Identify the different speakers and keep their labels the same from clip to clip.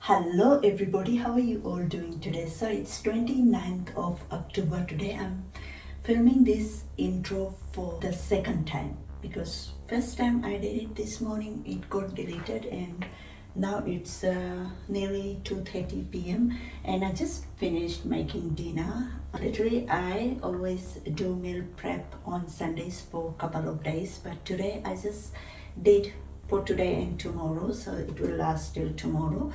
Speaker 1: Hello everybody, how are you all doing today? So it's 29th of October. Today I'm filming this intro for the second time because first time I did it this morning, it got deleted, and now it's nearly 2:30 p.m. and I just finished making dinner. Literally I always do meal prep on Sundays for a couple of days, but today I just did for today and tomorrow, so it will last till tomorrow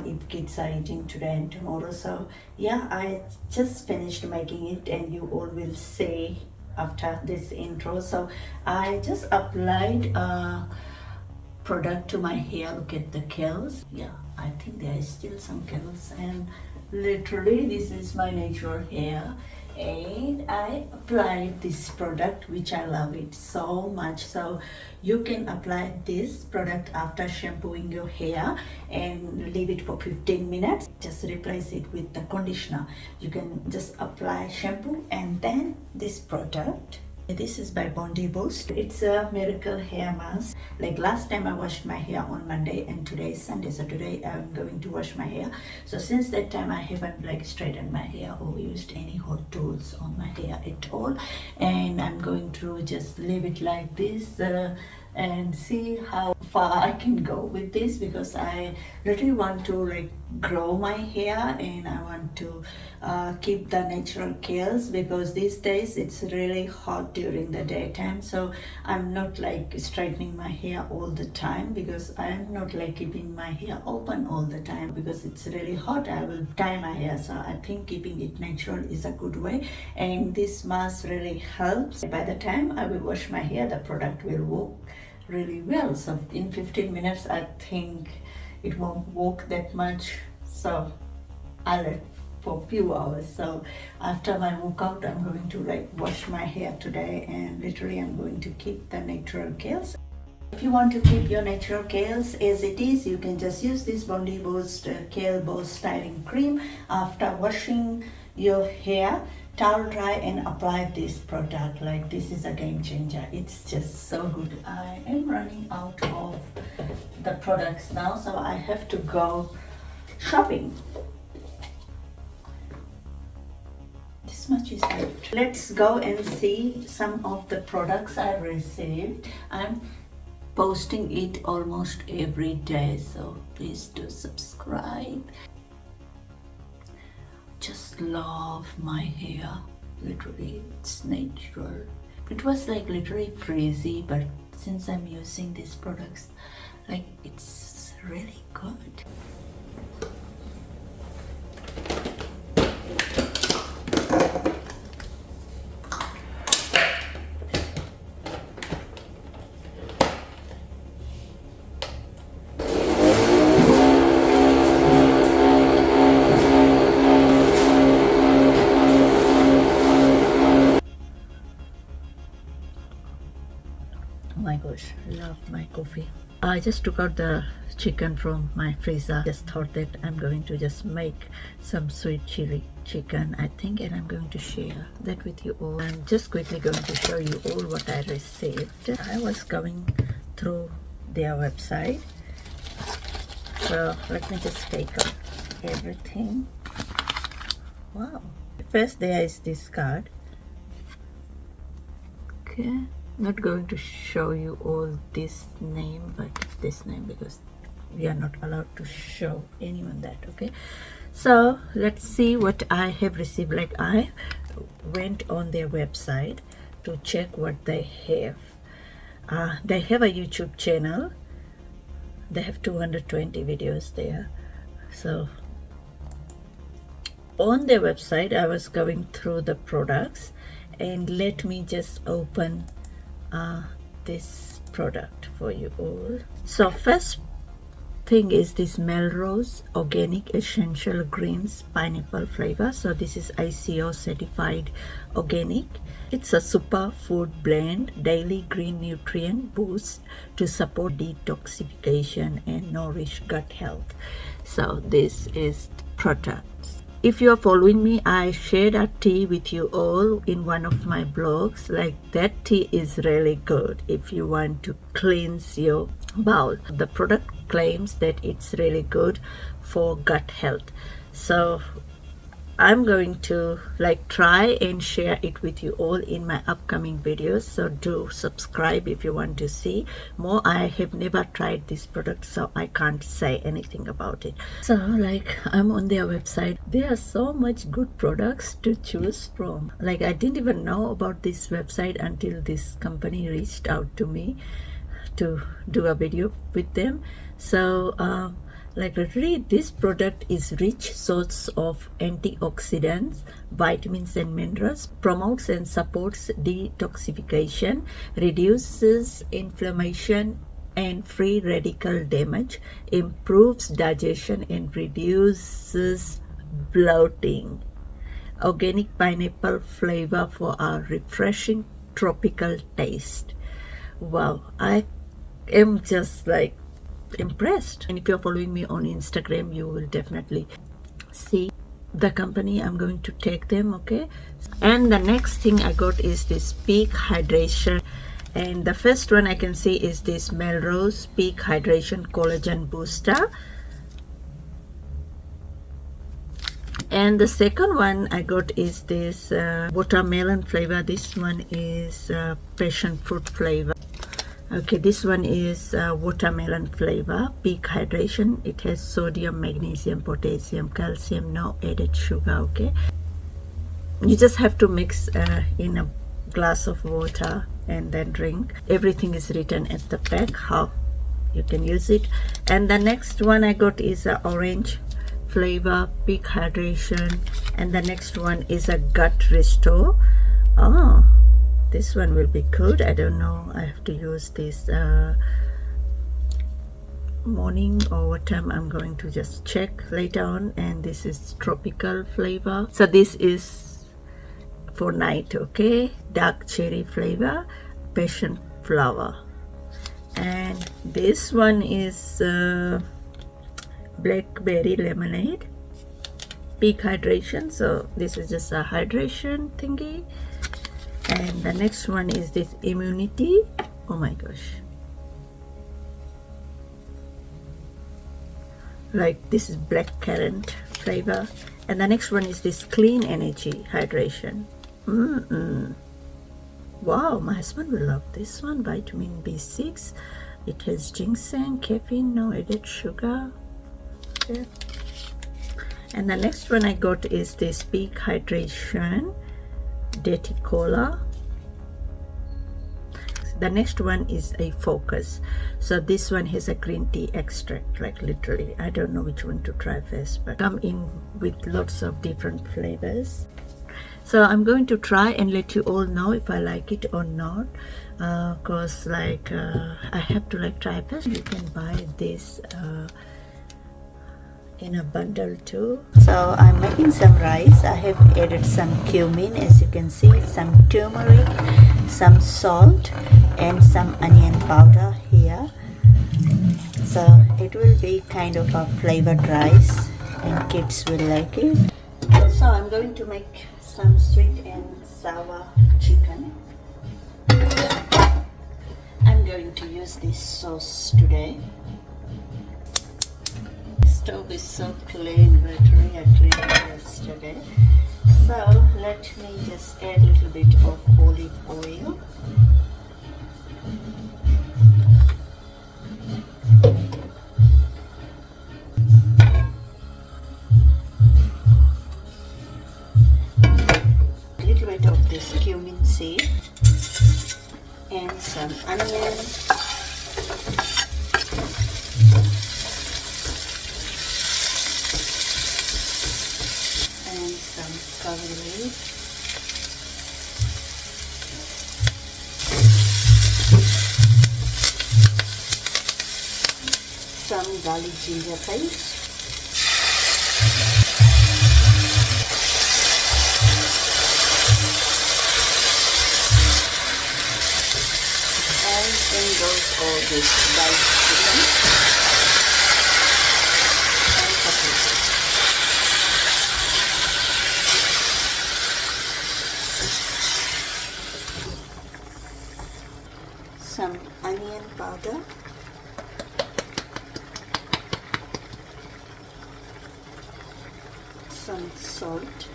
Speaker 1: if kids are eating today and tomorrow. So yeah, I just finished making it and you all will see after this intro. So I just applied product to my hair. Look at the curls. Yeah, I think there is still some curls, and literally this is my natural hair, and I applied this product which I love it so much. So you can apply this product after shampooing your hair and leave it for 15 minutes. Just replace it with the conditioner. You can just apply shampoo and then this product. This is by Bondi Boost. It's a miracle hair mask. Like last time I washed my hair on Monday and today is Sunday, so today I'm going to wash my hair. So since that time I haven't like straightened my hair or used any hot tools on my hair at all, and I'm going to just leave it like this and see how far I can go with this, because I really want to like grow my hair and I want to keep the natural curls, because these days it's really hot during the daytime, so I'm not like straightening my hair all the time, because I'm not like keeping my hair open all the time because it's really hot. I will tie my hair, so I think keeping it natural is a good way, and this mask really helps. By the time I will wash my hair, the product will work really well. So in 15 minutes I think it won't work that much, so I'll let for a few hours. So after my workout I'm going to like wash my hair today, and literally I'm going to keep the natural curls. If you want to keep your natural curls as it is, you can just use this Bondi Boost Curl Boost Styling Cream after washing your hair. Towel dry and apply this product. Like, this is a game changer. It's just so good. I am running out of the products now, so I have to go shopping. This much is left. Let's go and see some of the products I received. I'm posting it almost every day, so please do subscribe. Just love my hair. Literally, it's natural. It was like literally frizzy, but since I'm using these products, like, it's really good. Oh my gosh, love my coffee. I just took out the chicken from my freezer. Just thought that I'm going to just make some sweet chili chicken, I think, and I'm going to share that with you all. I'm just quickly going to show you all what I received. I was going through their website, so let me just take out everything. Wow. First there is this card. Okay. Not going to show you all this name, but this name, because we are not allowed to show anyone that. Okay, so let's see what I have received. Like, I went on their website to check what they have. They have a YouTube channel. They have 220 videos there. So on their website I was going through the products, and let me just open this product for you all. So first thing is this Melrose Organic Essential Greens Pineapple flavor. So this is ICO certified organic. It's a super food blend, daily green nutrient boost to support detoxification and nourish gut health. So this is the product. If you are following me, I shared a tea with you all in one of my blogs. Like, that tea is really good if you want to cleanse your bowel. The product claims that it's really good for gut health. So I'm going to try and share it with you all in my upcoming videos. So do subscribe if you want to see more. I have never tried this product, so I can't say anything about it. So I'm on their website. There are so much good products to choose from. I didn't even know about this website until this company reached out to me to do a video with them. So literally, this product is rich source of antioxidants, vitamins and minerals, promotes and supports detoxification, reduces inflammation and free radical damage, improves digestion and reduces bloating. Organic pineapple flavor for a refreshing tropical taste. Wow, I am just impressed. And if you're following me on Instagram, you will definitely see the company I'm going to take them. Okay, and the next thing I got is this Peak Hydration, and the first one I can see is this Melrose Peak Hydration Collagen Booster, and the second one I got is this watermelon flavor. This one is passion fruit flavor. Okay, this one is watermelon flavor, Peak Hydration. It has sodium, magnesium, potassium, calcium, no added sugar. Okay, you just have to mix in a glass of water and then drink. Everything is written at the back how you can use it. And the next one I got is a orange flavor, Peak Hydration, and the next one is a gut restore. Oh, this one will be good. I don't know, I have to use this morning or what time. I'm going to just check later on. And this is tropical flavor, so this is for night. Okay, dark cherry flavor, passion flower. And this one is blackberry lemonade, Peak Hydration. So this is just a hydration thingy. And the next one is this immunity. Oh my gosh, this is black currant flavor. And the next one is this clean energy hydration. Wow, my husband will love this one. Vitamin B6. It has ginseng, caffeine, no added sugar. Okay. And the next one I got is this Peak Hydration Dirty Cola. The next one is a Focus. So this one has a green tea extract, literally. I don't know which one to try first, but come in with lots of different flavors. So I'm going to try and let you all know if I like it or not, because I have to try first. You can buy this in a bundle too. So I'm making some rice. I have added some cumin, as you can see, some turmeric, some salt, and some onion powder here. So it will be kind of a flavored rice and kids will like it. So I'm going to make some sweet and sour chicken. I'm going to use this sauce today. Stove is so clean, literally. I cleaned it yesterday. So let me just add a little bit of olive oil. A little bit of this cumin seed and some onion. And some curry leaf. Some garlic ginger paste. And in goes all this diced chicken and paprika. powder, some salt,